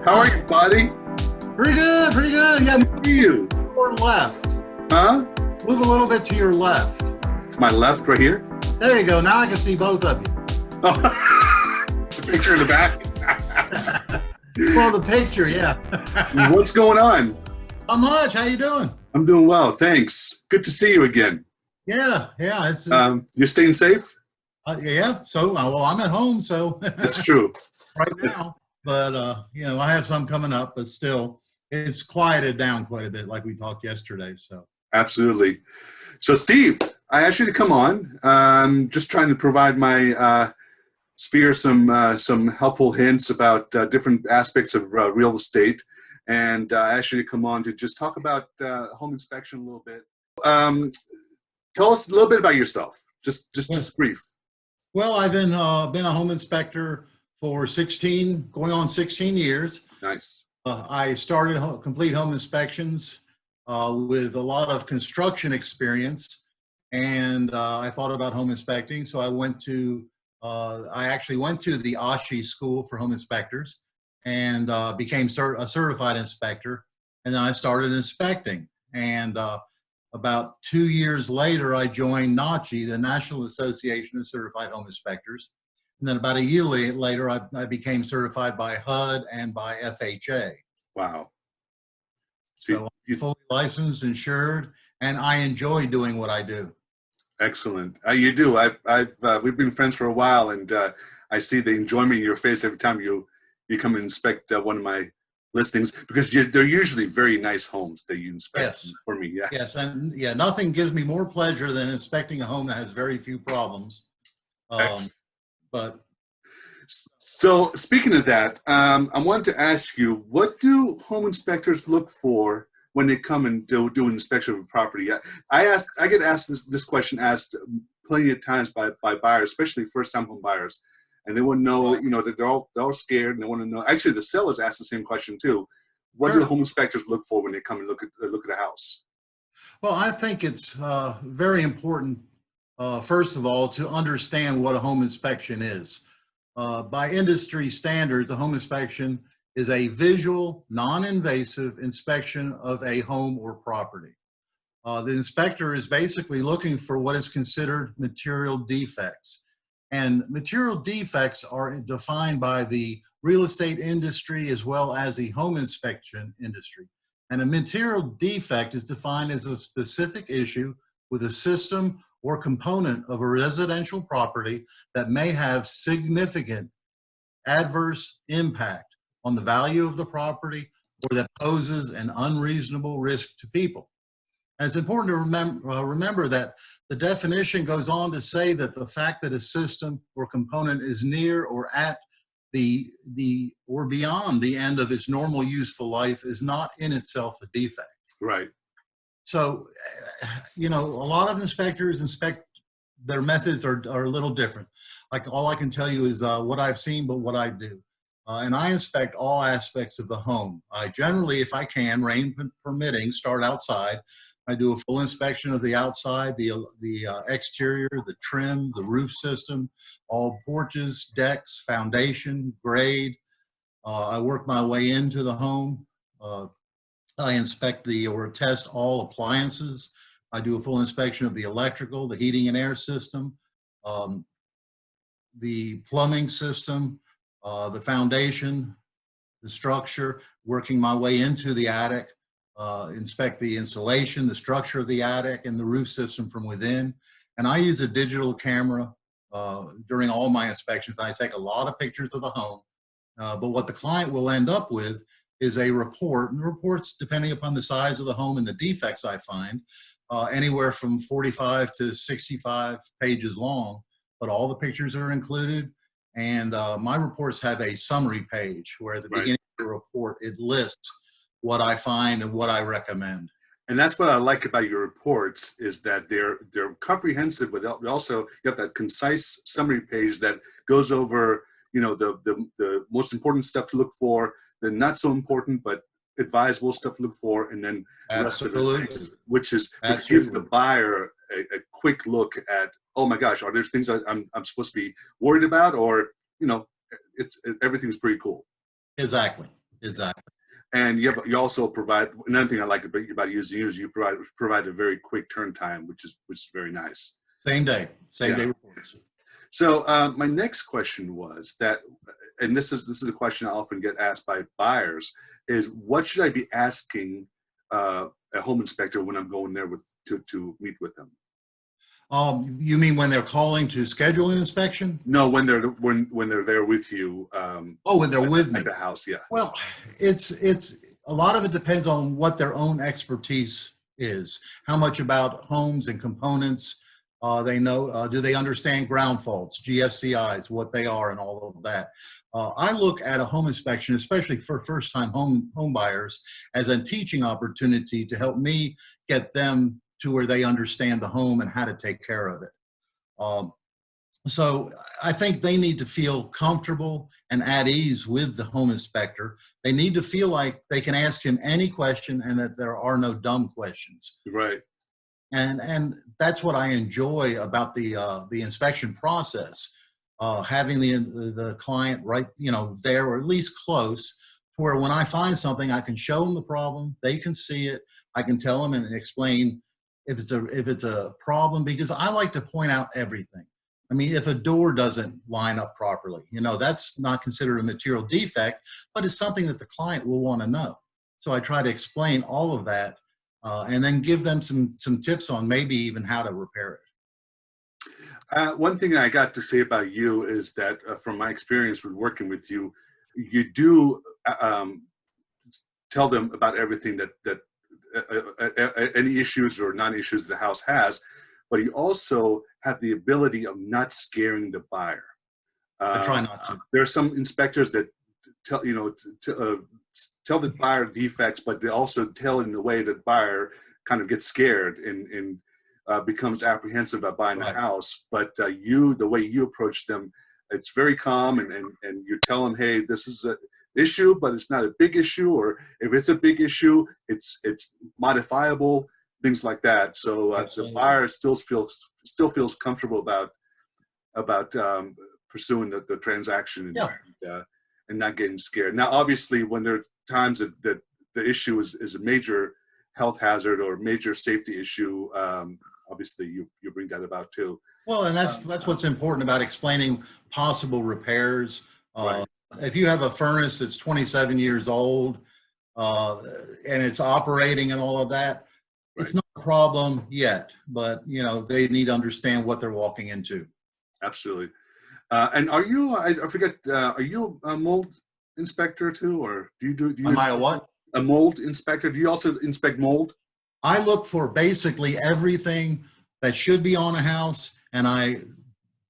How are you, buddy? Pretty good, pretty good. Yeah, move How are you? to your left. Huh? Move a little bit to your left. To my left, right here? There you go. Now I can see both of you. Oh, the picture in the back. Well, the picture, yeah. What's going on? Not much. How you doing? I'm doing well, thanks. Good to see you again. Yeah. It's, You're staying safe? yeah. So, well, I'm at home, so That's true. right now. But I have some coming up, but still, it's quieted down quite a bit, like we talked yesterday. So. Absolutely. So, Steve, I asked you to come on. Just trying to provide my sphere some helpful hints about different aspects of real estate, and I asked you to come on to just talk about home inspection a little bit. Tell us a little bit about yourself, just brief. Well, I've been a home inspector for going on 16 years. Nice. I started complete home inspections with a lot of construction experience, and I thought about home inspecting. So I actually went to the ASHI School for Home Inspectors and became a certified inspector. And then I started inspecting. And about 2 years later, I joined NACHI, the National Association of Certified Home Inspectors. And then about a year later, I became certified by HUD and by FHA. Wow. So I'm fully licensed, insured, and I enjoy doing what I do. Excellent. You do. We've been friends for a while, and I see the enjoyment in your face every time you come and inspect one of my listings, because they're usually very nice homes that you inspect. Yes. For me. Yeah. Yes, and nothing gives me more pleasure than inspecting a home that has very few problems. But so, speaking of that, I wanted to ask you, what do home inspectors look for when they come and do an inspection of a property? I get asked this question asked plenty of times by buyers, especially first-time home buyers, and they want to know, that they're all scared, and they want to know. Actually, the sellers ask the same question too. What do home inspectors look for when they come and look at a house? Well, I think it's very important, first of all, to understand what a home inspection is. By industry standards, a home inspection is a visual, non-invasive inspection of a home or property. The inspector is basically looking for what is considered material defects. And material defects are defined by the real estate industry as well as the home inspection industry. And a material defect is defined as a specific issue with a system or component of a residential property that may have significant adverse impact on the value of the property, or that poses an unreasonable risk to people. And it's important to remember that the definition goes on to say that the fact that a system or component is near or at the or beyond the end of its normal useful life is not in itself a defect. Right. So, a lot of inspectors their methods are a little different. Like, all I can tell you is what I've seen, but what I do. And I inspect all aspects of the home. I generally, if I can, rain permitting, start outside. I do a full inspection of the outside, the exterior, the trim, the roof system, all porches, decks, foundation, grade. I work my way into the home. I inspect or test all appliances. I do a full inspection of the electrical, the heating and air system, the plumbing system, the foundation, the structure, working my way into the attic, inspect the insulation, the structure of the attic, and the roof system from within. And I use a digital camera during all my inspections. I take a lot of pictures of the home, but what the client will end up with is a report, and reports, depending upon the size of the home and the defects I find, anywhere from 45 to 65 pages long, but all the pictures are included. And my reports have a summary page where at the beginning of the report, it lists what I find and what I recommend. And that's what I like about your reports, is that they're comprehensive, but also you have that concise summary page that goes over, the most important stuff to look for, the not so important but advisable stuff to look for, and then the rest of it, which gives the buyer a quick look at, oh my gosh, are there things I'm supposed to be worried about, or everything's pretty cool. Exactly. Exactly. And you also provide, another thing I like about using you is you provide a very quick turn time, which is very nice. Same day Yeah. reports. So my next question was that, and this is a question I often get asked by buyers, is what should I be asking a home inspector when I'm going there to meet with them? You mean when they're calling to schedule an inspection? No, when they're there with you. Oh, when they're with me. At the house, yeah. Well, it's a lot of it depends on what their own expertise is, how much about homes and components they know. Do they understand ground faults, GFCIs, what they are, and all of that. I look at a home inspection, especially for first-time home buyers, as a teaching opportunity to help me get them to where they understand the home and how to take care of it. Um, So I think they need to feel comfortable and at ease with the home inspector. They need to feel like they can ask him any question and that there are no dumb questions. Right. And that's what I enjoy about the inspection process. Having the client right, there or at least close to where when I find something, I can show them the problem. They can see it. I can tell them and explain if it's a problem, because I like to point out everything. I mean, if a door doesn't line up properly, that's not considered a material defect, but it's something that the client will want to know. So I try to explain all of that and then give them some tips on maybe even how to repair it. One thing I got to say about you is that from my experience with working with you, you do tell them about everything that any issues or non-issues the house has, but you also have the ability of not scaring the buyer. I try not to. There are some inspectors that tell tell the buyer defects, but they also tell in a way that buyer kind of gets scared and becomes apprehensive about buying a house. But the way you approach them, it's very calm, and you tell them, hey, this is an issue, but it's not a big issue, or if it's a big issue, it's modifiable. Things like that, so the buyer still feels comfortable about pursuing the transaction and not getting scared. Now, obviously, when there are times that the issue is a major health hazard or major safety issue, obviously you bring that about too. Well, and that's what's important about explaining possible repairs. Right. If you have a furnace that's 27 years old and it's operating and all of that. It's not a problem yet, but they need to understand what they're walking into. Absolutely. And are you? I forget. Are you a mold inspector too, or do you? Am I a what? A mold inspector? Do you also inspect mold? I look for basically everything that should be on a house, and I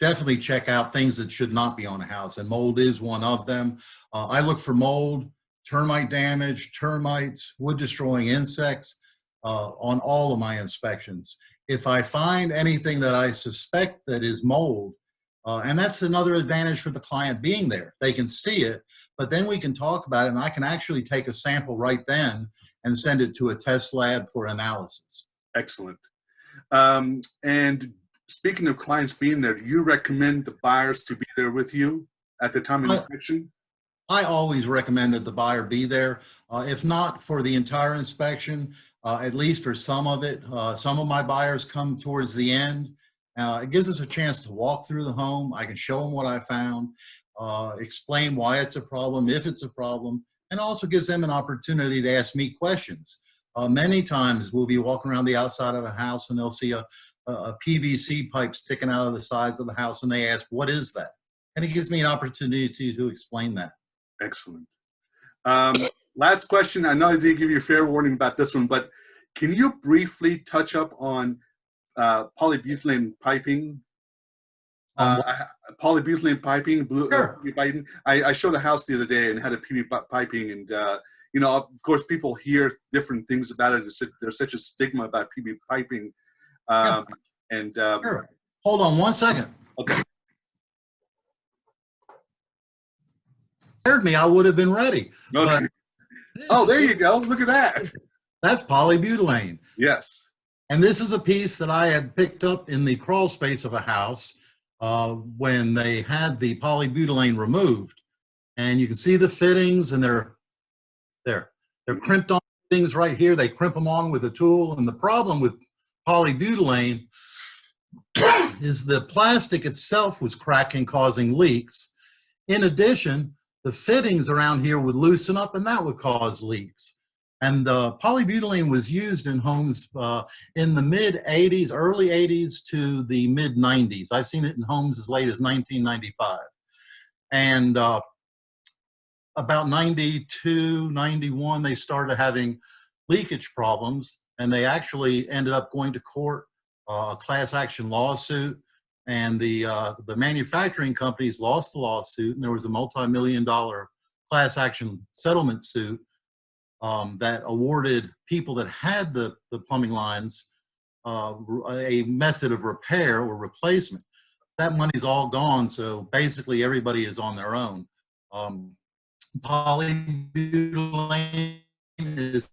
definitely check out things that should not be on a house, and mold is one of them. I look for mold, termite damage, termites, wood-destroying insects. On all of my inspections. If I find anything that I suspect that is mold, and that's another advantage for the client being there. They can see it, but then we can talk about it, and I can actually take a sample right then and send it to a test lab for analysis. Excellent. And speaking of clients being there, do you recommend the buyers to be there with you at the time of inspection? I always recommend that the buyer be there, if not for the entire inspection, at least for some of it. Some of my buyers come towards the end. It gives us a chance to walk through the home. I can show them what I found, explain why it's a problem, if it's a problem, and also gives them an opportunity to ask me questions. Many times we'll be walking around the outside of a house and they'll see a PVC pipe sticking out of the sides of the house, and they ask, what is that? And it gives me an opportunity to explain that. Excellent. Last question. I know I did give you a fair warning about this one, but can you briefly touch up on polybutylene piping? Polybutylene piping, Sure. piping. I showed a house the other day and had a PV piping, and of course, people hear different things about it. There's such a stigma about PV piping, Sure. Hold on one second. Okay. Scared me, I would have been ready. Okay. Oh, there you go. Look at that. That's polybutylene. Yes. And this is a piece that I had picked up in the crawl space of a house when they had the polybutylene removed. And you can see the fittings, and they're They're crimped on things right here. They crimp them on with a tool. And the problem with polybutylene is the plastic itself was cracking, causing leaks. In addition, the fittings around here would loosen up and that would cause leaks. And polybutylene was used in homes in the mid 80s, early 80s to the mid 90s. I've seen it in homes as late as 1995. And about 92, 91, they started having leakage problems, and they actually ended up going to court, a class action lawsuit, and the manufacturing companies lost the lawsuit, and there was a multi-million-dollar class action settlement suit that awarded people that had the plumbing lines a method of repair or replacement. That money's all gone, so basically everybody is on their own. Polybutylene is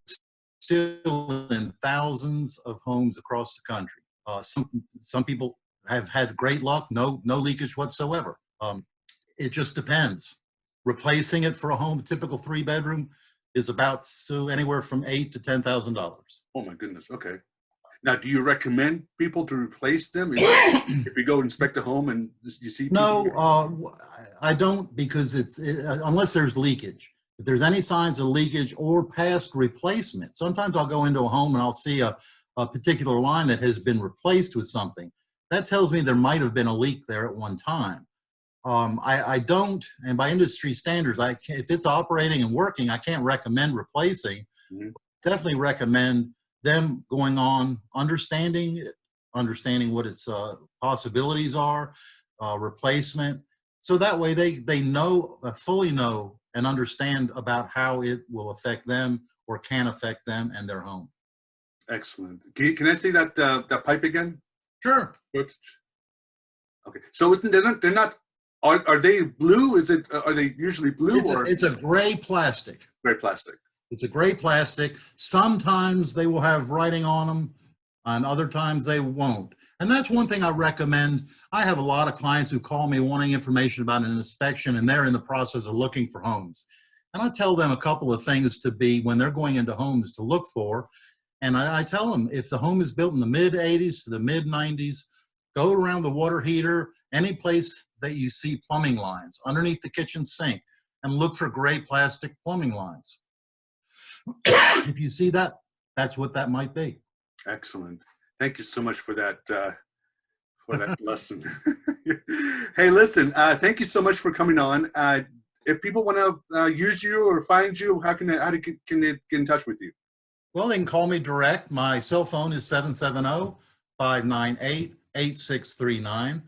still in thousands of homes across the country. Some people have had great luck, no leakage whatsoever. It just depends. Replacing it for a home, typical 3-bedroom, is about anywhere from $8,000 to $10,000. Oh my goodness. Okay. Now, do you recommend people to replace them if you go inspect a home and you see? No, I don't, because unless there's leakage. If there's any signs of leakage or past replacement, sometimes I'll go into a home and I'll see a particular line that has been replaced with something. That tells me there might have been a leak there at one time. I don't, and by industry standards, if it's operating and working, I can't recommend replacing. Mm-hmm. Definitely recommend them going on, understanding what its possibilities are, replacement. So that way they know, fully know and understand about how it will affect them or can affect them and their home. Excellent. Can I see that pipe again? Sure. Okay. So they're not. Are they blue? Are they usually blue? It's a gray plastic. Gray plastic. It's a gray plastic. Sometimes they will have writing on them, and other times they won't. And that's one thing I recommend. I have a lot of clients who call me wanting information about an inspection, and they're in the process of looking for homes. And I tell them a couple of things to be, when they're going into homes, to look for. And I tell them, if the home is built in the mid 80s to the mid 90s, go around the water heater, any place that you see plumbing lines, underneath the kitchen sink, and look for gray plastic plumbing lines. If you see that, that's what that might be. Excellent. Thank you so much for that lesson. Hey, listen, thank you so much for coming on. If people want to use you or find you, how can they get in touch with you? Well, they can call me direct. My cell phone is 770-598-8639.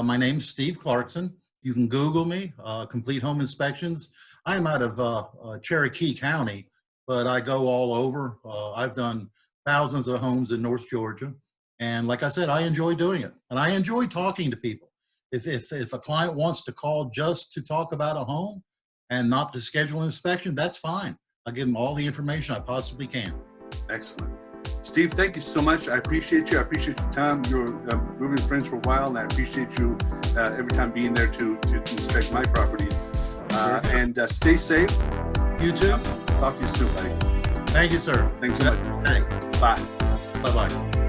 My name's Steve Clarkson. You can Google me, Complete Home Inspections. I'm out of Cherokee County, but I go all over. I've done thousands of homes in North Georgia. And like I said, I enjoy doing it. And I enjoy talking to people. If a client wants to call just to talk about a home and not to schedule an inspection, that's fine. I'll give them all the information I possibly can. Excellent. Steve, thank you so much. I appreciate you. I appreciate your time. We've been friends for a while, and I appreciate you every time being there to inspect my properties. And stay safe. You too. Talk to you soon, buddy. Thank you, sir. Thanks so much. Hey. Bye. Bye-bye.